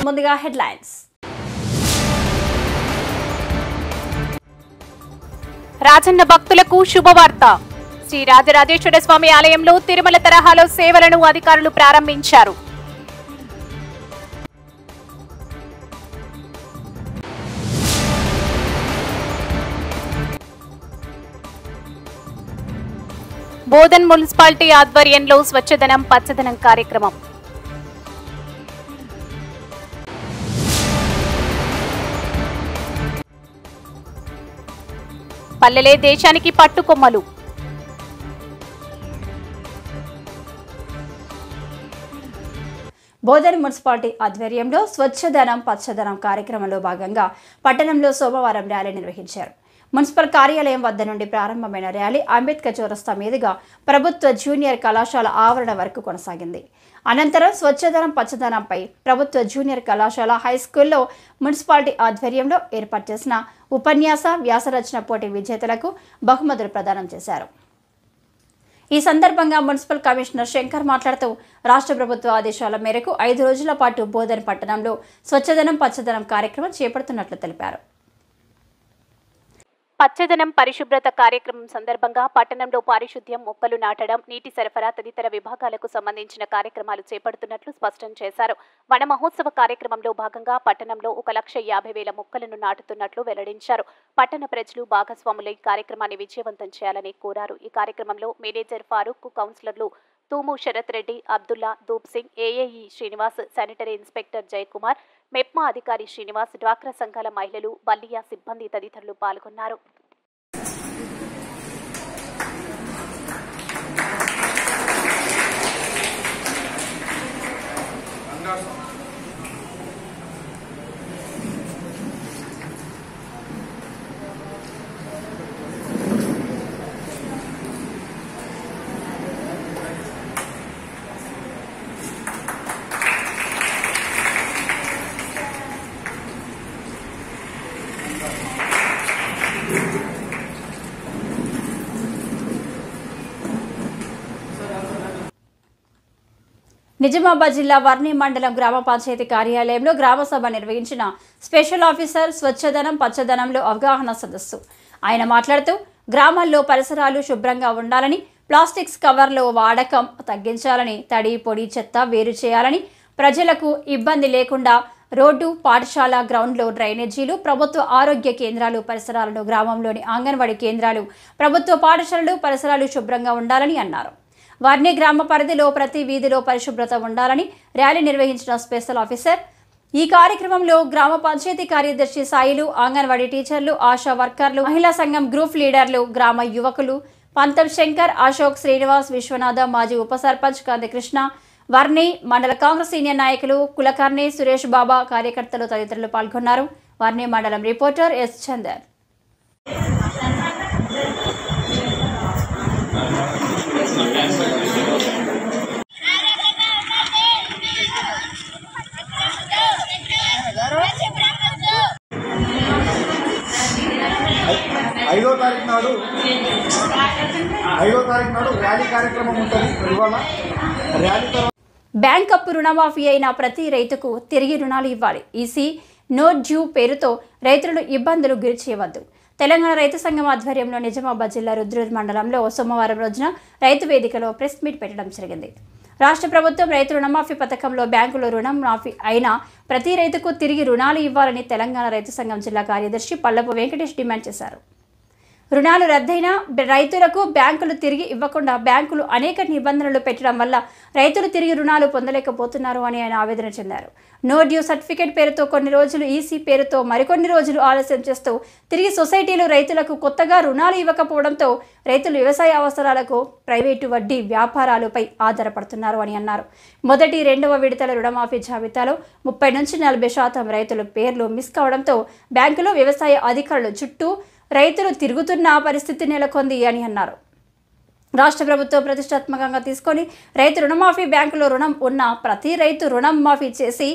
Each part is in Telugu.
ముందుగా హెడ్లైన్స్. రాజన్న భక్తులకు శుభవార్త. శ్రీ రాజరాజేశ్వర స్వామి ఆలయంలో తిరుమల తరహాలో సేవలను అధికారులు ప్రారంభించారు. బోధన్ మున్సిపాలిటీ ఆధ్వర్యంలో స్వచ్ఛదనం పచ్చదనం కార్యక్రమం. పల్లెలే దేశానికి పట్టుకొమ్మలు. బోధన్ మున్సిపాలిటీ ఆధ్వర్యంలో స్వచ్ఛదనం పచ్చదనం కార్యక్రమంలో భాగంగా పట్టణంలో సోమవారం ర్యాలీ నిర్వహించారు. మున్సిపల్ కార్యాలయం వద్ద నుండి ప్రారంభమైన ర్యాలీ అంబేద్కర్ చౌరస్తా మీదుగా ప్రభుత్వ జూనియర్ కళాశాల ఆవరణ వరకు కొనసాగింది. అనంతరం స్వచ్ఛదనం పచ్చదనంపై ప్రభుత్వ జూనియర్ కళాశాల హైస్కూల్లో మున్సిపాలిటీ ఆధ్వర్యంలో ఏర్పాటు చేసిన ఉపన్యాస వ్యాసరచన పోటీ విజేతలకు బహుమతులు ప్రదానం చేశారు. ఈ సందర్భంగా మున్సిపల్ కమిషనర్ శంకర్ మాట్లాడుతూ రాష్ట్ర ప్రభుత్వ ఆదేశాల మేరకు 5 రోజుల పాటు బోధన్ పట్టణంలో స్వచ్ఛదనం పచ్చదనం కార్యక్రమం చేపడుతున్నట్లు తెలిపారు. పచ్చదనం పరిశుభ్రత కార్యక్రమం సందర్భంగా పట్టణంలో పారిశుద్ధ్యం, మొక్కలు నాటడం, నీటి సరఫరా తదితర విభాగాలకు సంబంధించిన కార్యక్రమాలు చేపడుతున్నట్లు స్పష్టం చేశారు. వన మహోత్సవ కార్యక్రమంలో భాగంగా పట్టణంలో 1,50,000 మొక్కలను నాటుతున్నట్లు వెల్లడించారు. పట్టణ ప్రజలు భాగస్వాములై కార్యక్రమాన్ని విజయవంతం చేయాలని కోరారు. ఈ కార్యక్రమంలో మేనేజర్ ఫారూక్, కౌన్సిలర్లు Thumu Sharath Reddy, Abdullah, Dhoop Singh, AAE Srinivas, sanitary inspector Jayakumar, MEPMA అధికారి శ్రీనివాస్, డ్వాక్రా సంఘాల మహిళలు, బల్లియా సిబ్బంది తదితరులు పాల్గొన్నారు. నిజామాబాద్ జిల్లా వర్ణి మండలం గ్రామ పంచాయతీ కార్యాలయంలో గ్రామ సభ నిర్వహించిన స్పెషల్ ఆఫీసర్ స్వచ్ఛదనం పచ్చదనంలో అవగాహన సదస్సు. ఆయన మాట్లాడుతూ గ్రామాల్లో పరిసరాలు శుభ్రంగా ఉండాలని, ప్లాస్టిక్స్ కవర్ల వాడకం తగ్గించాలని, తడి పొడి చెత్త వేరు చేయాలని, ప్రజలకు ఇబ్బంది లేకుండా రోడ్డు, పాఠశాల గ్రౌండ్లో డ్రైనేజీలు, ప్రభుత్వ ఆరోగ్య కేంద్రాలు పరిసరాలను, గ్రామంలోని అంగన్వాడీ కేంద్రాలు, ప్రభుత్వ పాఠశాలలు పరిసరాలు శుభ్రంగా ఉండాలని అన్నారు. వర్ణి గ్రామ పరిధిలో ప్రతి వీధిలో పరిశుభ్రత ఉండాలని ర్యాలీ నిర్వహించిన స్పెషల్ ఆఫీసర్. ఈ కార్యక్రమంలో గ్రామ పంచాయతీ కార్యదర్శి సాయిలు, అంగన్వాడీ టీచర్లు, ఆశా వర్కర్లు, మహిళా సంఘం గ్రూప్ లీడర్లు, గ్రామ యువకులు పంతం శంకర్, అశోక్, శ్రీనివాస్, విశ్వనాథ, మాజీ ఉప సర్పంచ్ కందికృష్ణ, వర్ణి మండల కాంగ్రెస్ సీనియర్ నాయకులు కులకర్ణి, సురేష్ బాబా, కార్యకర్తలు తదితరులు పాల్గొన్నారు. వర్ణి మండలం రిపోర్టర్ ఎస్ చందర్. ఐదో తారీఖు నాడు ర్యాలీ కార్యక్రమం ఉంటుంది. బ్యాంక్ అప్పు రుణమాఫీ అయిన ప్రతి రైతుకు తిరిగి రుణాలు ఇవ్వాలి. ఈసీ నో డ్యూ పేరుతో రైతులను ఇబ్బందులు గురి చేయవద్దు. తెలంగాణ రైతు సంఘం ఆధ్వర్యంలో నిజామాబాద్ జిల్లా రుద్రూర్ మండలంలో సోమవారం రోజున రైతు వేదికలో ప్రెస్ మీట్ పెట్టడం జరిగింది. రాష్ట్ర ప్రభుత్వం రైతు రుణమాఫీ పథకంలో బ్యాంకులో రుణం మాఫీ అయిన ప్రతి రైతుకు తిరిగి రుణాలు ఇవ్వాలని తెలంగాణ రైతు సంఘం జిల్లా కార్యదర్శి పల్లపు వెంకటేష్ డిమాండ్ చేశారు. రుణాలు రద్దయిన రైతులకు బ్యాంకులు తిరిగి ఇవ్వకుండా బ్యాంకులు అనేక నిబంధనలు పెట్టడం వల్ల రైతులు తిరిగి రుణాలు పొందలేకపోతున్నారు అని ఆయన ఆవేదన చెందారు. నో డ్యూ సర్టిఫికేట్ పేరుతో కొన్ని రోజులు, ఈసీ పేరుతో మరికొన్ని రోజులు ఆలస్యం చేస్తూ తిరిగి సొసైటీలు రైతులకు కొత్తగా రుణాలు ఇవ్వకపోవడంతో రైతులు వ్యవసాయ అవసరాలకు ప్రైవేటు వడ్డీ వ్యాపారాలపై ఆధారపడుతున్నారు అని అన్నారు. మొదటి, రెండవ విడతల రుణమాఫీ జాబితాలో 30 నుంచి 40% రైతుల పేర్లు మిస్ కావడంతో బ్యాంకులో వ్యవసాయ అధికారులు చుట్టూ రైతులు తిరుగుతున్న పరిస్థితి నెలకొంది అని అన్నారు. రాష్ట్ర ప్రభుత్వం ప్రతిష్టాత్మకంగా తీసుకొని రైతు రుణమాఫీ బ్యాంకులో రుణం ఉన్న ప్రతి రైతు రుణం మాఫీ చేసి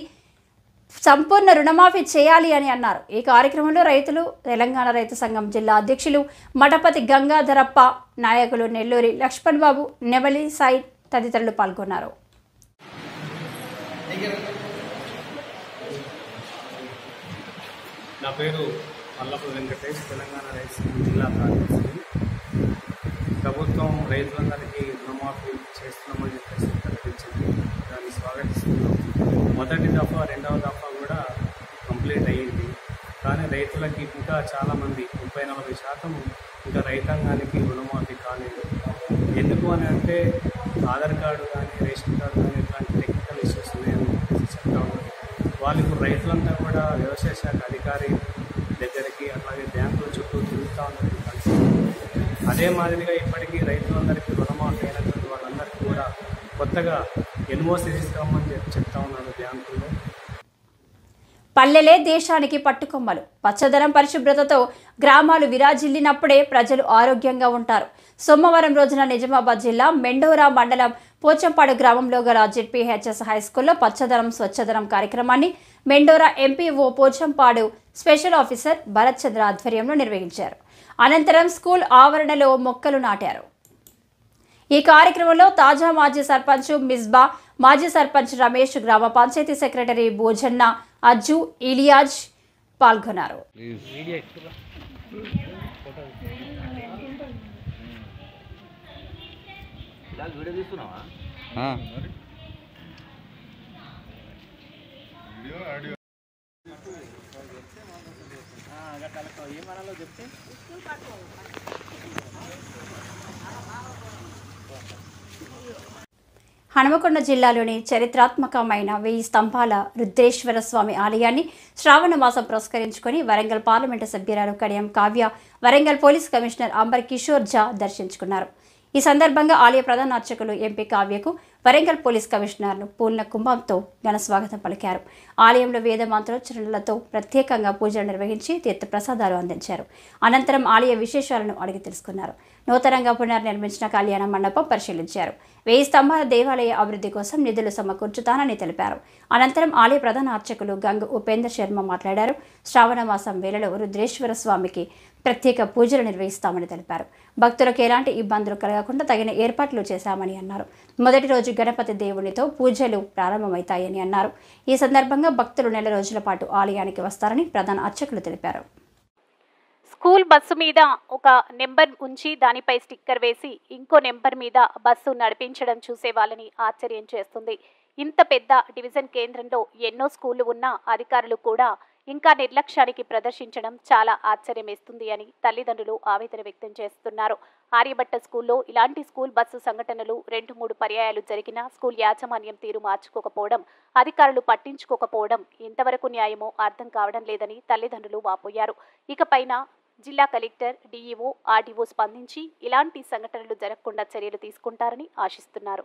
సంపూర్ణ రుణమాఫీ చేయాలి అని అన్నారు. ఈ కార్యక్రమంలో రైతులు, తెలంగాణ రైతు సంఘం జిల్లా అధ్యక్షులు మఠపతి గంగాధరప్ప, నాయకులు నెల్లూరి లక్ష్మణ్ బాబు, నెమలి సాయి తదితరులు పాల్గొన్నారు. నా పేరు అల్లపు వెంకటేష్, తెలంగాణ రైతు జిల్లా కార్యదర్శి. ప్రభుత్వం రైతులందరికీ రుణమాఫీ చేస్తున్నామని చెప్పేసి ప్రకటించింది. దాన్ని స్వాగతిస్తున్నాం. మొదటి దఫా, రెండవ దఫా కూడా కంప్లీట్ అయ్యింది. కానీ రైతులకి ఇంకా చాలామంది 30-40% ఇంకా రైతాంగానికి రుణమాఫీ కాలేదు. ఎందుకు అని అంటే ఆధార్ కార్డు కానీ, రేషన్ కార్డు కానీ ఇట్లాంటి టెక్నికల్ ఇష్యూస్ ఉన్నాయని చెప్తా ఉన్నారు. వాళ్ళు ఇప్పుడు రైతులంతా కూడా వ్యవసాయ శాఖ అధికారి దగ్గరికి, అలాగే బ్యాంకుల చుట్టూ తిరుగుతూ ఉన్నారు కలిసి. అదే మాదిరిగా ఇప్పటికీ రైతులందరికీ రుణమాఫీ అయినటువంటి వాళ్ళందరికీ కూడా కొత్తగా ఎన్ఓసి ఇస్తామని చెప్తా ఉన్నారు బ్యాంకుల్లో. పల్లెలే దేశానికి పట్టుకొమ్మలు. పచ్చదనం, పరిశుభ్రతతో గ్రామాలు విరాజిల్లినప్పుడే ప్రజలు ఆరోగ్యంగా ఉంటారు. సోమవారం రోజున నిజామాబాద్ జిల్లా మెండోరా మండలం పోచంపాడు గ్రామంలో గల జెడ్పీహెచ్ఎస్ హైస్కూల్లో పచ్చదనం స్వచ్ఛదనం కార్యక్రమాన్ని Mendora MPO Pochampadu special officer Bharat Chandra ఆధ్వర్యంలో నిర్వహించారు. అనంతరం స్కూల్ ఆవరణలో మొక్కలు నాటారు. ఈ కార్యక్రమంలో తాజా మాజీ సర్పంచ్ మిస్బా, మాజీ సర్పంచ్ రమేష్, గ్రామ పంచాయతీ సెక్రటరీ భోజన్న, అజ్జు, ఇలియాజ్ పాల్గొన్నారు. హనుమకొండ జిల్లాలోని చరిత్రాత్మకమైన 1000 స్తంభాల రుద్రేశ్వర స్వామి ఆలయాన్ని శ్రావణ మాసం పురస్కరించుకొని వరంగల్ పార్లమెంటు సభ్యురాలు కడియం కావ్య, వరంగల్ పోలీస్ కమిషనర్ అంబర్ కిషోర్ ఝా దర్శించుకున్నారు. ఈ సందర్భంగా ఆలయ ప్రధాన అర్చకులు ఎంపీ కావ్యకు వరంగల్ పోలీస్ కమిషనర్ను పూర్ణ కుంభంతో ఘన స్వాగతం పలికారు. ఆలయంలో వేద మంత్రోచ్చరణలతో ప్రత్యేకంగా పూజలు నిర్వహించి తీర్థ ప్రసాదాలు అందించారు. అనంతరం ఆలయ విశేషాలను అడిగి తెలుసుకున్నారు. నూతనంగా పునర్నిర్మించిన కళ్యాణ మండపం పరిశీలించారు. 1000 స్తంభాల దేవాలయ అభివృద్ధి కోసం నిధులు సమకూర్చుతానని తెలిపారు. అనంతరం ఆలయ ప్రధాన అర్చకులు గంగు ఉపేందర్ శర్మ మాట్లాడారు. శ్రావణ మాసం వేళలో రుద్రేశ్వర స్వామికి ప్రత్యేక పూజలు నిర్వహిస్తామని తెలిపారు. భక్తులకు ఎలాంటి ఇబ్బందులు కలగకుండా తగిన ఏర్పాట్లు చేశామని అన్నారు. మొదటి రోజు గణపతి దేవునితో పూజలు ప్రారంభమవుతాయని అన్నారు. ఈ సందర్భంగా భక్తులు 4 రోజుల పాటు ఆలయానికి వస్తారని ప్రధాన అర్చకులు తెలిపారు. స్కూల్ బస్సు మీద ఒక నెంబర్ ఉంచి దానిపై స్టిక్కర్ వేసి ఇంకో నెంబర్ మీద బస్సు నడిపించడం చూసే వాళ్ళని ఆశ్చర్యం చేస్తుంది. ఇంత పెద్ద డివిజన్ కేంద్రంలో ఎన్నో స్కూళ్లు ఉన్న అధికారులు కూడా ఇంకా నిర్లక్ష్యానికి ప్రదర్శించడం చాలా ఆశ్చర్యమేస్తుంది అని తల్లిదండ్రులు ఆవేదన వ్యక్తం చేస్తున్నారు. ఆర్యభట్ట స్కూల్లో ఇలాంటి స్కూల్ బస్సు సంఘటనలు 2-3 పర్యాయాలు జరిగినా స్కూల్ యాజమాన్యం తీరు మార్చుకోకపోవడం, అధికారులు పట్టించుకోకపోవడం ఎంతవరకు న్యాయమో అర్థం కావడం లేదని తల్లిదండ్రులు వాపోయారు. ఇకపైన జిల్లా కలెక్టర్, డీఈఓ, ఆర్డీఓ స్పందించి ఇలాంటి సంఘటనలు జరగకుండా చర్యలు తీసుకుంటారని ఆశిస్తున్నారు.